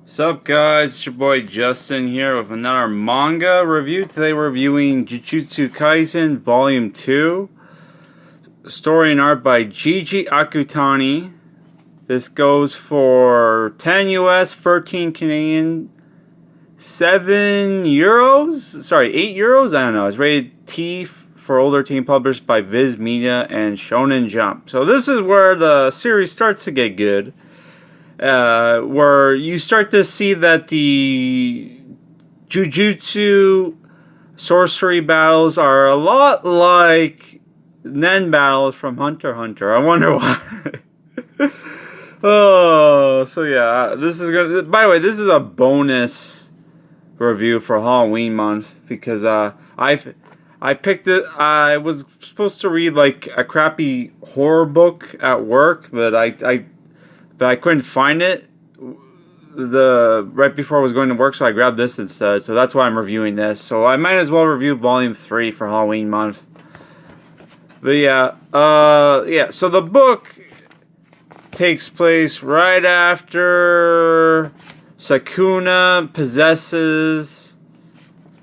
Sup guys, it's your boy Justin here with another manga review. Today we're reviewing Jujutsu Kaisen Volume 2. Story and art by Gege Akutani. This goes for 10 US, 13 Canadian, 7 euros? Sorry, 8 euros? I don't know. It's rated T for older teen, published by Viz Media and Shonen Jump. So this is where the series starts to get good. Where you start to see that the Jujutsu sorcery battles are a lot like Nen battles from Hunter x Hunter. I wonder why. Oh, so yeah, this is gonna. By the way, this is a bonus review for Halloween month because I picked it. I was supposed to read like a crappy horror book at work, but I couldn't find it right before I was going to work, so I grabbed this instead. So that's why I'm reviewing this. So I might as well review Volume 3 for Halloween month. But yeah. So the book takes place right after Sukuna possesses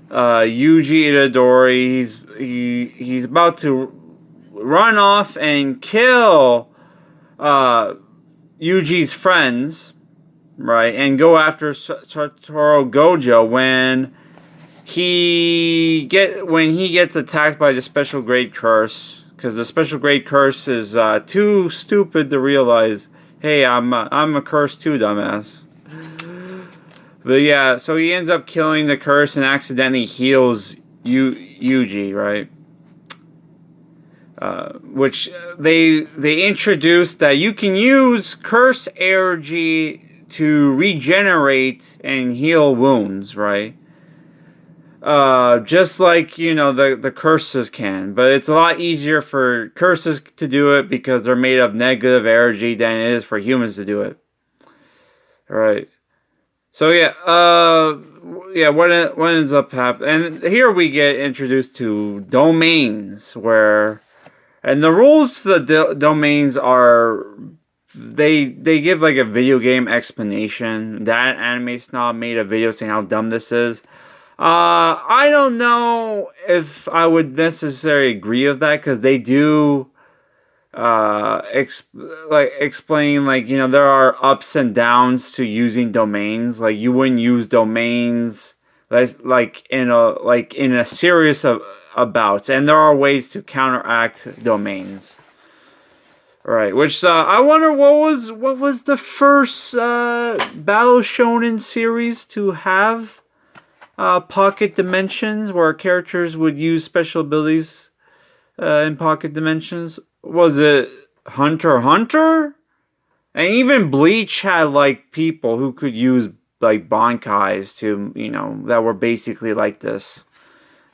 Yuji Itadori. He's about to run off and kill Yuji's friends, right, and go after Satoru Gojo when he gets attacked by the special grade curse, because the special grade curse is too stupid to realize, hey, I'm a curse too, dumbass. But yeah, so he ends up killing the curse and accidentally heals Yuji, right? Which they introduced that you can use curse energy to regenerate and heal wounds, right? Just like, you know, the curses can, but it's a lot easier for curses to do it because they're made of negative energy than it is for humans to do it. All right. So what ends up happening? And here we get introduced to domains and the rules to the domains are, they give like a video game explanation. That anime snob made a video saying how dumb this is. I don't know if I would necessarily agree with that, because they do explain, like, you know, there are ups and downs to using domains. Like, you wouldn't use domains like in a series of bouts, and there are ways to counteract domains. Right, which I wonder what was the first Battle Shonen series to have pocket dimensions where characters would use special abilities in pocket dimensions. Was it Hunter x Hunter? And even Bleach had like people who could use like bankais to, you know, that were basically like this,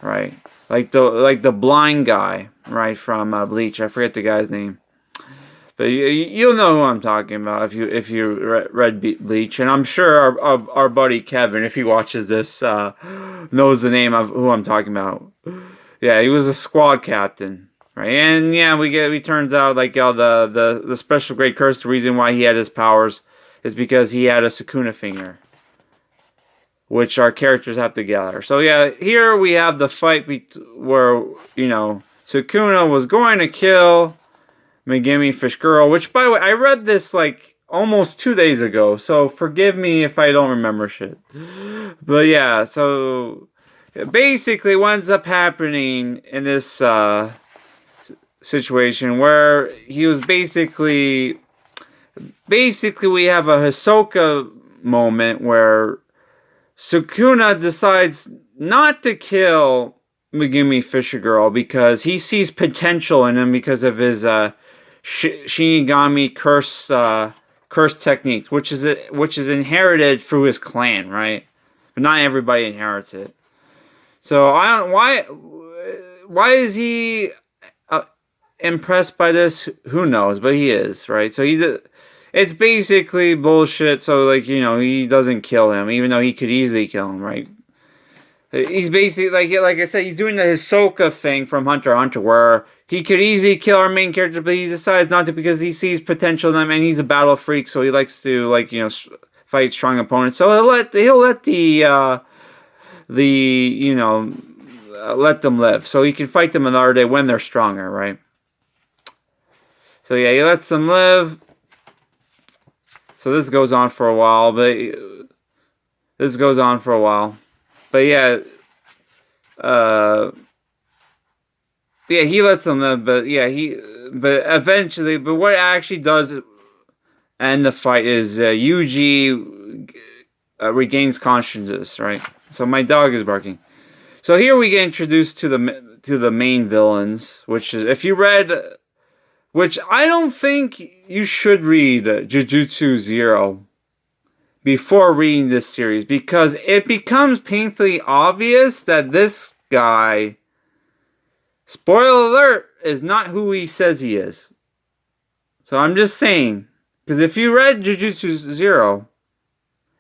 right? Like the blind guy, right, from Bleach. I forget the guy's name, but you'll know who I'm talking about if you read Bleach. And I'm sure our buddy Kevin, if he watches this, knows the name of who I'm talking about. Yeah, he was a squad captain, right? And yeah, we turns out like the special great curse. The reason why he had his powers is because he had a Sukuna finger, which our characters have to gather. So yeah, here we have the fight where, you know, Sukuna was going to kill Megumi Fish Girl, which, by the way, I read this like almost 2 days ago, so forgive me if I don't remember shit. But yeah, so basically what ends up happening in this situation where he was basically we have a Hisoka moment where Sukuna decides not to kill Megumi Fisher Girl because he sees potential in him because of his Shinigami curse technique, which is inherited through his clan, right? But not everybody inherits it. So I don't why is he impressed by this? Who knows? But he is, right? So it's basically bullshit. So, like, you know, he doesn't kill him, even though he could easily kill him, right? He's basically, like I said, he's doing the Hisoka thing from Hunter x Hunter, where he could easily kill our main character, but he decides not to because he sees potential in them, and he's a battle freak, so he likes to, like, you know, fight strong opponents. So he'll let let them live, so he can fight them another day when they're stronger, right? So yeah, he lets them live. So this goes on for a while, but yeah, yeah, he lets them live, but eventually, but what actually does end the fight is Yuji regains consciousness, right? So my dog is barking. So here we get introduced to the main villains, which is, if you read, which I don't think you should read Jujutsu Zero before reading this series, because it becomes painfully obvious that this guy, spoiler alert, is not who he says he is. So I'm just saying, because if you read Jujutsu Zero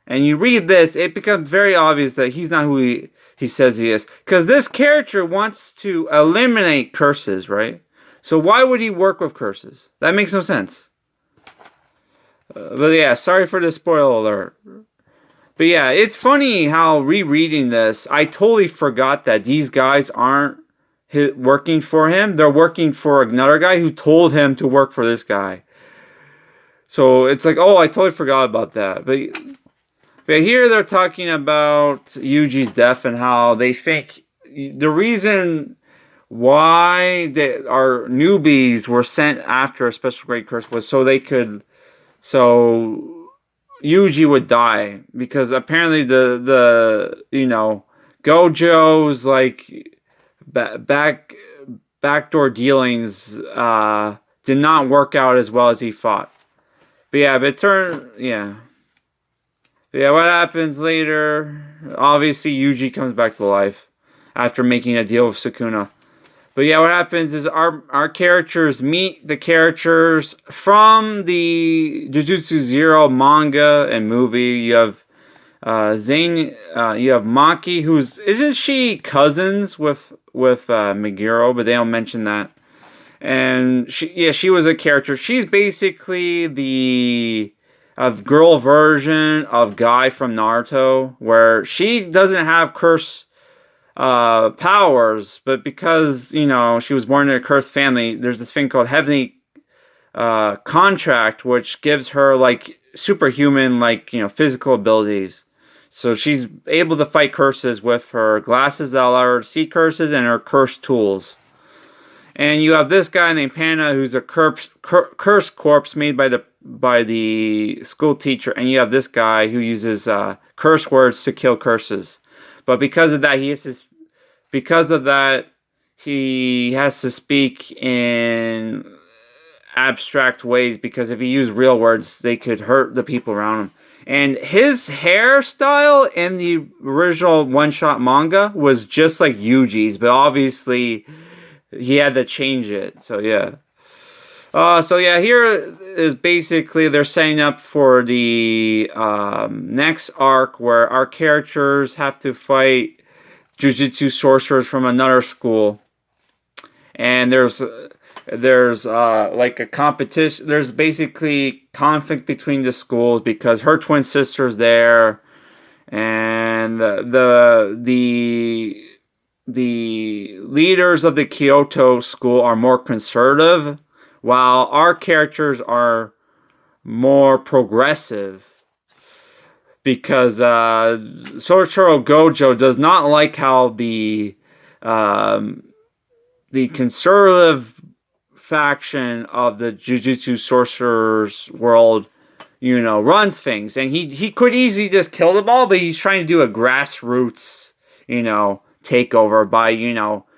and you read this, it becomes very obvious that he's not who he says he is. Because this character wants to eliminate curses, right? So why would he work with curses? That makes no sense. But yeah, sorry for the spoiler alert. But yeah, it's funny how rereading this, I totally forgot that these guys aren't working for him. They're working for another guy who told him to work for this guy. So it's like, oh, I totally forgot about that. But here they're talking about Yuji's death and how they think the reason why our newbies were sent after a special grade curse was so Yuji would die, because apparently the Gojo's like backdoor dealings did not work out as well as he thought. But yeah, what happens later? Obviously, Yuji comes back to life after making a deal with Sukuna. But yeah, what happens is our characters meet the characters from the Jujutsu Zero manga and movie. You have you have Maki, isn't she cousins with Meguro, but they don't mention that. And she was a character. She's basically the girl version of Guy from Naruto, where she doesn't have curse powers, but because she was born in a cursed family, there's this thing called heavenly contract, which gives her like superhuman physical abilities. So she's able to fight curses with her glasses that allow her to see curses and her cursed tools. And you have this guy named Panda, who's a cursed corpse made by the school teacher, and you have this guy who uses curse words to kill curses. But because of that, he has to speak in abstract ways, because if he used real words, they could hurt the people around him. And his hairstyle in the original one-shot manga was just like Yuji's, but obviously he had to change it. So yeah. Here is basically they're setting up for the next arc, where our characters have to fight Jujutsu sorcerers from another school, and there's like a competition. There's basically conflict between the schools because her twin sister's there, and the leaders of the Kyoto school are more conservative, while our characters are more progressive, because Satoru Gojo does not like how the conservative faction of the Jujutsu sorcerers world, runs things, and he could easily just kill them all, but he's trying to do a grassroots, takeover by,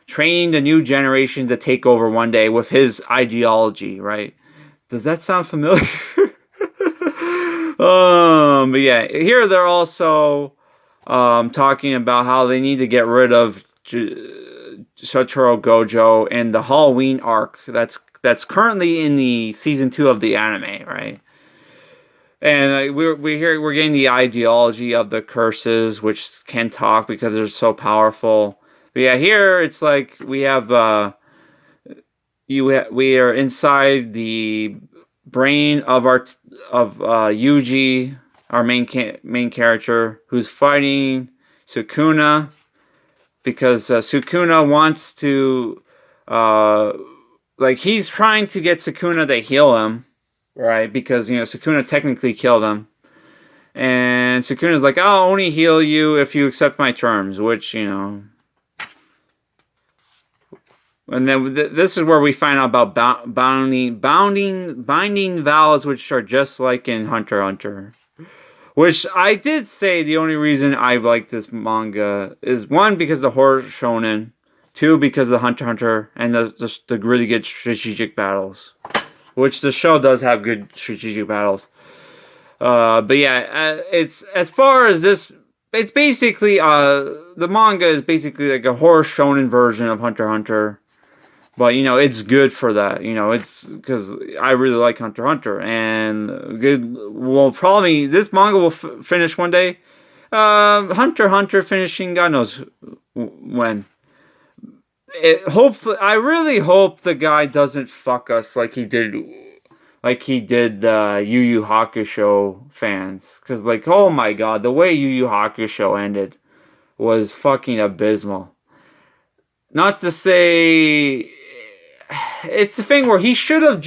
training the new generation to take over one day with his ideology, right? Does that sound familiar? But yeah, here they're also talking about how they need to get rid of Satoru Gojo in the Halloween arc that's currently in the season 2 of the anime, right? And we're getting the ideology of the curses, which can talk because they're so powerful. But yeah, here it's like we have we are inside the brain of Yuji, our main character, who's fighting Sukuna because Sukuna wants to, he's trying to get Sukuna to heal him, right? Because Sukuna technically killed him, and Sukuna's like, "I'll only heal you if you accept my terms," which And then this is where we find out about binding vows, which are just like in Hunter x Hunter. Which I did say the only reason I like this manga is, one, because the horror shonen, two, because of the Hunter x Hunter, and the really good strategic battles. Which the show does have good strategic battles. But yeah, it's as far as this, it's basically the manga is basically like a horror shonen version of Hunter x Hunter. But, it's good for that. It's because I really like Hunter x Hunter. And good. Well, probably this manga will finish one day. Hunter x Hunter finishing, God knows when. Hopefully, I really hope the guy doesn't fuck us like he did Yu Yu Hakusho fans. Because, oh my god, the way Yu Yu Hakusho ended was fucking abysmal. Not to say... It's the thing where he should have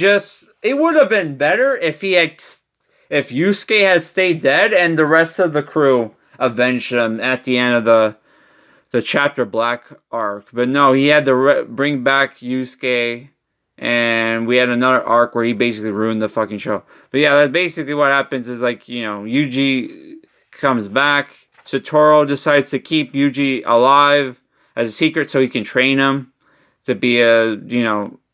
it would have been better if if Yusuke had stayed dead and the rest of the crew avenged him at the end of the chapter Black arc. But no, he had to bring back Yusuke, and we had another arc where he basically ruined the fucking show. But yeah, that's basically what happens is Yuji comes back. Satoru decides to keep Yuji alive as a secret so he can train him to be a,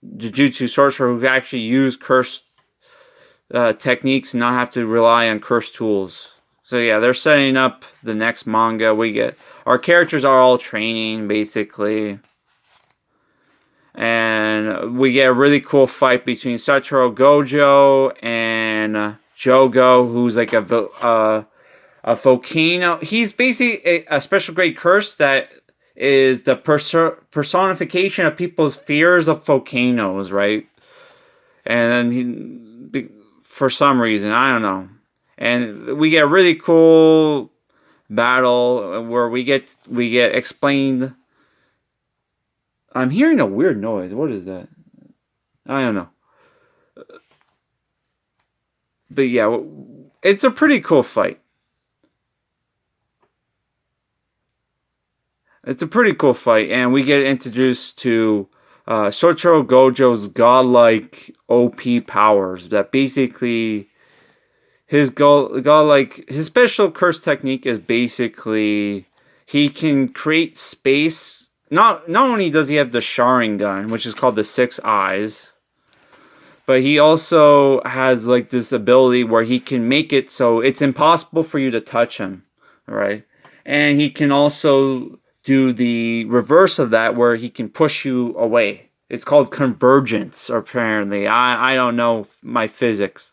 Jujutsu sorcerer who can actually use cursed techniques and not have to rely on cursed tools. So yeah, they're setting up the next manga. Our characters are all training, basically. And we get a really cool fight between Satoru Gojo and Jogo, who's like a volcano. He's basically a special grade curse that is the personification of people's fears of volcanoes, right? And then for some reason, I don't know. And we get a really cool battle where we get explained. I'm hearing a weird noise. What is that? I don't know. But yeah, it's a pretty cool fight. It's a pretty cool fight, and we get introduced to Satoru Gojo's godlike OP powers. That basically his his special curse technique is basically he can create space. Not only does he have the Sharingan, which is called the Six Eyes, but he also has this ability where he can make it so it's impossible for you to touch him, right? And he can also do the reverse of that where he can push you away. It's called convergence, apparently. I don't know my physics.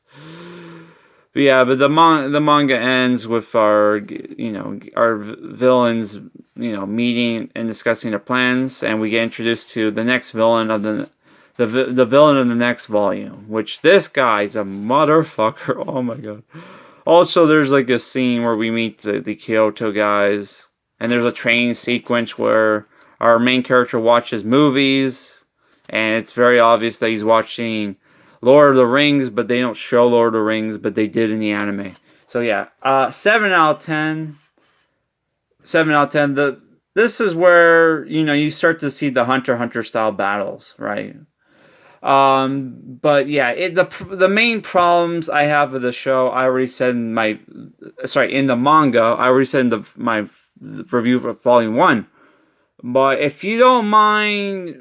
But yeah, but the manga ends with our villains, meeting and discussing their plans, and we get introduced to the next villain of the villain of the next volume, which this guy's a motherfucker. Oh my god. Also, there's a scene where we meet the Kyoto guys. And there's a training sequence where our main character watches movies, and it's very obvious that he's watching Lord of the Rings, but they don't show Lord of the Rings, but they did in the anime. So yeah, 7 out of 10. 7 out of 10. This is where, you start to see the Hunter x Hunter style battles, right? But yeah, the main problems I have with the show, I already said in the manga, I already said in my review for volume 1. But if you don't mind,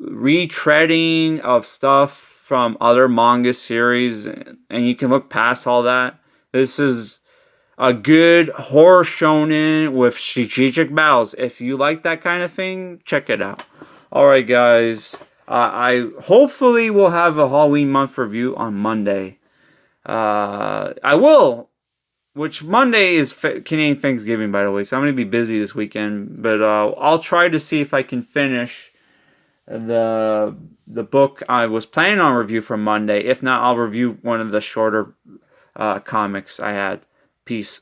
retreading of stuff from other manga series, and you can look past all that, this is a good horror shonen with strategic battles. If you like that kind of thing, check it out. Alright guys, I hopefully will have a Halloween month review on Monday. I will. Which Monday is Canadian Thanksgiving, by the way, so I'm going to be busy this weekend. But I'll try to see if I can finish the book I was planning on review for Monday. If not, I'll review one of the shorter comics I had. Peace.